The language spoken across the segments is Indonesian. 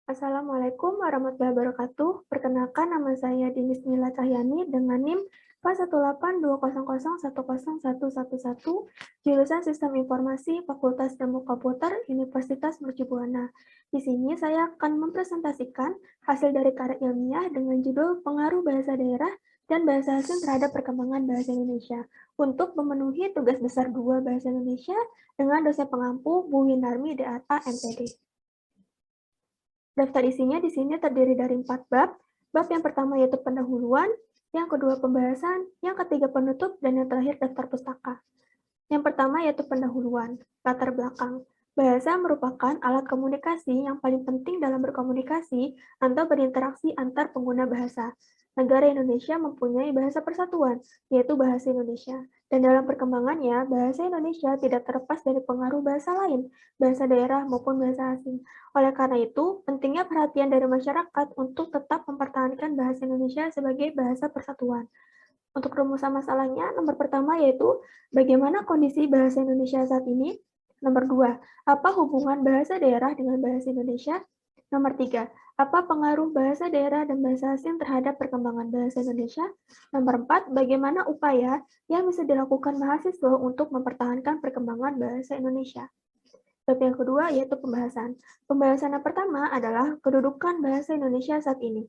Assalamualaikum warahmatullahi wabarakatuh. Perkenalkan nama saya Dinis Mila Cahyani dengan NIM K18200101111, jurusan Sistem Informasi Fakultas Ilmu Komputer Universitas Mercubuana. Di sini saya akan mempresentasikan hasil dari karya ilmiah dengan judul Pengaruh Bahasa Daerah dan Bahasa Asing terhadap Perkembangan Bahasa Indonesia untuk memenuhi tugas besar 2 Bahasa Indonesia dengan dosen pengampu Bu Winarmi DATA MPD. Daftar isinya di sini terdiri dari 4 bab. Bab yang pertama yaitu pendahuluan, yang kedua pembahasan, yang ketiga penutup, dan yang terakhir daftar pustaka. Yang pertama yaitu pendahuluan, latar belakang. Bahasa merupakan alat komunikasi yang paling penting dalam berkomunikasi atau berinteraksi antar pengguna bahasa. Negara Indonesia mempunyai bahasa persatuan, yaitu bahasa Indonesia. Dan dalam perkembangannya, bahasa Indonesia tidak terlepas dari pengaruh bahasa lain, bahasa daerah maupun bahasa asing. Oleh karena itu, pentingnya perhatian dari masyarakat untuk tetap mempertahankan bahasa Indonesia sebagai bahasa persatuan. Untuk rumusan masalahnya, nomor pertama yaitu bagaimana kondisi bahasa Indonesia saat ini. Nomor dua, apa hubungan bahasa daerah dengan bahasa Indonesia? Nomor tiga, apa pengaruh bahasa daerah dan bahasa asing terhadap perkembangan bahasa Indonesia? Nomor empat, bagaimana upaya yang bisa dilakukan mahasiswa untuk mempertahankan perkembangan bahasa Indonesia? Bab yang kedua yaitu pembahasan. Pembahasan yang pertama adalah kedudukan bahasa Indonesia saat ini.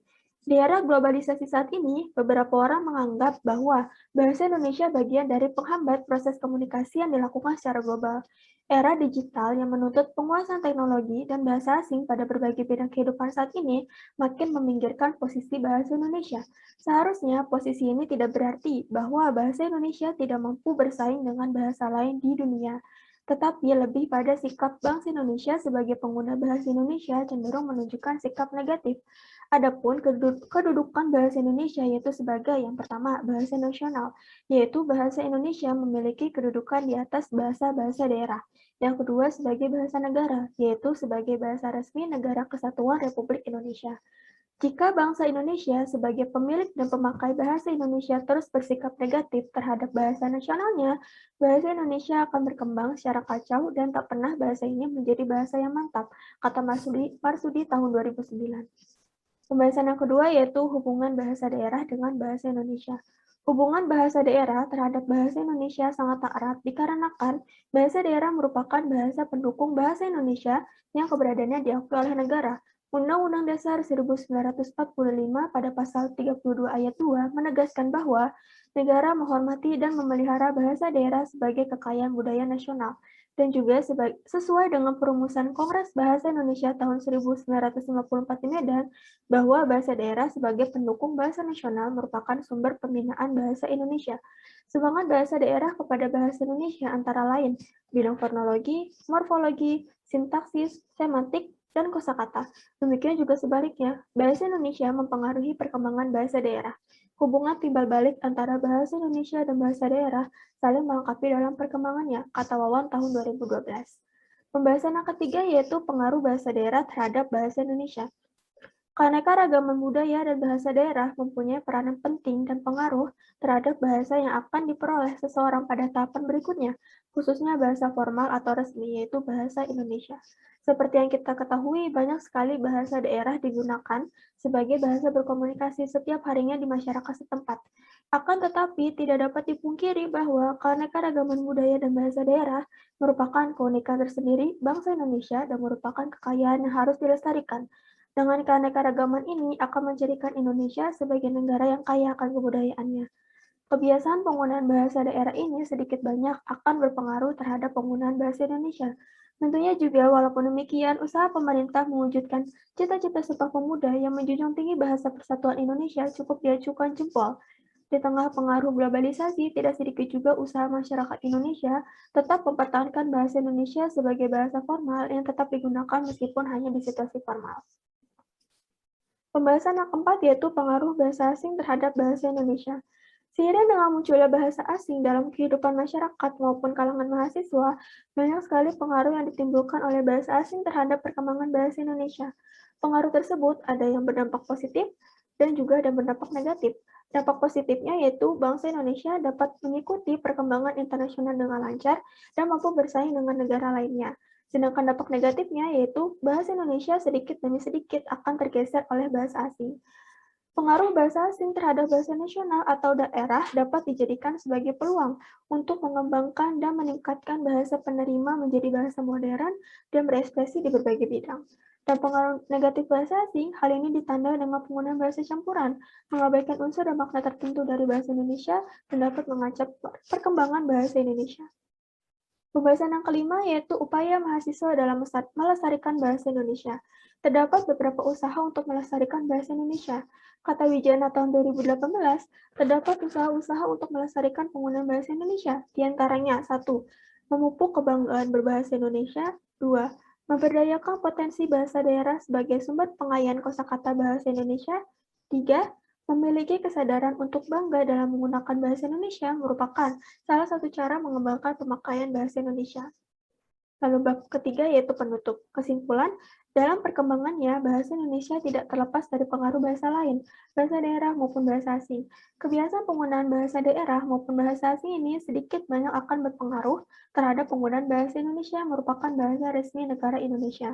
Di era globalisasi saat ini, beberapa orang menganggap bahwa bahasa Indonesia bagian dari penghambat proses komunikasi yang dilakukan secara global. Era digital yang menuntut penguasaan teknologi dan bahasa asing pada berbagai bidang kehidupan saat ini makin meminggirkan posisi bahasa Indonesia. Seharusnya posisi ini tidak berarti bahwa bahasa Indonesia tidak mampu bersaing dengan bahasa lain di dunia, tetapi lebih pada sikap bangsa Indonesia sebagai pengguna bahasa Indonesia cenderung menunjukkan sikap negatif. Adapun kedudukan bahasa Indonesia yaitu sebagai yang pertama bahasa nasional, yaitu bahasa Indonesia memiliki kedudukan di atas bahasa-bahasa daerah. Yang kedua sebagai bahasa negara, yaitu sebagai bahasa resmi Negara Kesatuan Republik Indonesia. Jika bangsa Indonesia sebagai pemilik dan pemakai bahasa Indonesia terus bersikap negatif terhadap bahasa nasionalnya, bahasa Indonesia akan berkembang secara kacau dan tak pernah bahasa ini menjadi bahasa yang mantap, kata Marsudi tahun 2009. Pembahasan yang kedua yaitu hubungan bahasa daerah dengan bahasa Indonesia. Hubungan bahasa daerah terhadap bahasa Indonesia sangat erat dikarenakan bahasa daerah merupakan bahasa pendukung bahasa Indonesia yang keberadaannya diakui oleh negara. Undang-Undang Dasar 1945 pada pasal 32 ayat 2 menegaskan bahwa negara menghormati dan memelihara bahasa daerah sebagai kekayaan budaya nasional dan juga sesuai dengan perumusan Kongres Bahasa Indonesia tahun 1954 di Medan, bahwa bahasa daerah sebagai pendukung bahasa nasional merupakan sumber pembinaan bahasa Indonesia. Semangat bahasa daerah kepada bahasa Indonesia antara lain bidang fonologi, morfologi, sintaksis, semantik, dan kosakata. Demikian juga sebaliknya, bahasa Indonesia mempengaruhi perkembangan bahasa daerah. Hubungan timbal balik antara bahasa Indonesia dan bahasa daerah saling melengkapi dalam perkembangannya, kata Wawan tahun 2012. Pembahasan yang ketiga yaitu pengaruh bahasa daerah terhadap bahasa Indonesia. Keanekaragaman budaya dan bahasa daerah mempunyai peranan penting dan pengaruh terhadap bahasa yang akan diperoleh seseorang pada tahapan berikutnya, khususnya bahasa formal atau resmi, yaitu bahasa Indonesia. Seperti yang kita ketahui, banyak sekali bahasa daerah digunakan sebagai bahasa berkomunikasi setiap harinya di masyarakat setempat. Akan tetapi, tidak dapat dipungkiri bahwa keanekaragaman budaya dan bahasa daerah merupakan keunikan tersendiri bangsa Indonesia dan merupakan kekayaan yang harus dilestarikan. Dengan keanekaragaman ini akan menjadikan Indonesia sebagai negara yang kaya akan kebudayaannya. Kebiasaan penggunaan bahasa daerah ini sedikit banyak akan berpengaruh terhadap penggunaan bahasa Indonesia. Tentunya juga walaupun demikian, usaha pemerintah mewujudkan cita-cita Sumpah Pemuda yang menjunjung tinggi bahasa persatuan Indonesia cukup diacukan jempol. Di tengah pengaruh globalisasi, tidak sedikit juga usaha masyarakat Indonesia tetap mempertahankan bahasa Indonesia sebagai bahasa formal yang tetap digunakan meskipun hanya di situasi formal. Pembahasan yang keempat yaitu pengaruh bahasa asing terhadap bahasa Indonesia. Seiring dengan munculnya bahasa asing dalam kehidupan masyarakat maupun kalangan mahasiswa, banyak sekali pengaruh yang ditimbulkan oleh bahasa asing terhadap perkembangan bahasa Indonesia. Pengaruh tersebut ada yang berdampak positif dan juga ada berdampak negatif. Dampak positifnya yaitu bangsa Indonesia dapat mengikuti perkembangan internasional dengan lancar dan mampu bersaing dengan negara lainnya. Sedangkan dampak negatifnya yaitu bahasa Indonesia sedikit demi sedikit akan tergeser oleh bahasa asing. Pengaruh bahasa asing terhadap bahasa nasional atau daerah dapat dijadikan sebagai peluang untuk mengembangkan dan meningkatkan bahasa penerima menjadi bahasa modern dan berekspresi di berbagai bidang. Dan pengaruh negatif bahasa asing, hal ini ditandai dengan penggunaan bahasa campuran, mengabaikan unsur dan makna tertentu dari bahasa Indonesia, dan dapat mengancam perkembangan bahasa Indonesia. Pembahasan yang kelima yaitu upaya mahasiswa dalam melestarikan bahasa Indonesia. Terdapat beberapa usaha untuk melestarikan bahasa Indonesia. Kata Wijana tahun 2018, terdapat usaha-usaha untuk melestarikan penggunaan bahasa Indonesia. Di antaranya, 1. Memupuk kebanggaan berbahasa Indonesia. 2. Memberdayakan potensi bahasa daerah sebagai sumber pengayaan kosakata bahasa Indonesia. 3. Memiliki kesadaran untuk bangga dalam menggunakan bahasa Indonesia merupakan salah satu cara mengembangkan pemakaian bahasa Indonesia. Lalu bab ketiga yaitu penutup. Kesimpulan, dalam perkembangannya, bahasa Indonesia tidak terlepas dari pengaruh bahasa lain, bahasa daerah maupun bahasa asing. Kebiasaan penggunaan bahasa daerah maupun bahasa asing ini sedikit banyak akan berpengaruh terhadap penggunaan bahasa Indonesia merupakan bahasa resmi negara Indonesia.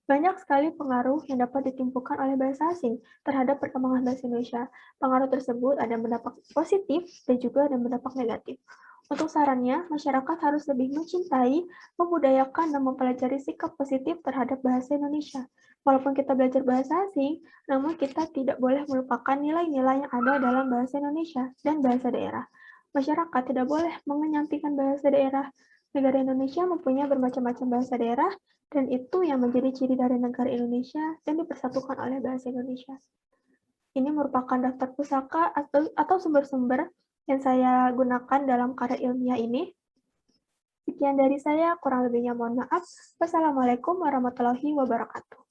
Banyak sekali pengaruh yang dapat ditimbulkan oleh bahasa asing terhadap perkembangan bahasa Indonesia. Pengaruh tersebut ada berdampak positif dan juga ada berdampak negatif. Untuk sarannya, masyarakat harus lebih mencintai, membudayakan, dan mempelajari sikap positif terhadap bahasa Indonesia. Walaupun kita belajar bahasa asing, namun kita tidak boleh melupakan nilai-nilai yang ada dalam bahasa Indonesia dan bahasa daerah. Masyarakat tidak boleh mengenyampingkan bahasa daerah. Negara Indonesia mempunyai bermacam-macam bahasa daerah, dan itu yang menjadi ciri dari negara Indonesia dan dipersatukan oleh bahasa Indonesia. Ini merupakan daftar pusaka atau sumber-sumber yang saya gunakan dalam karya ilmiah ini. Sekian dari saya, kurang lebihnya mohon maaf. Wassalamualaikum warahmatullahi wabarakatuh.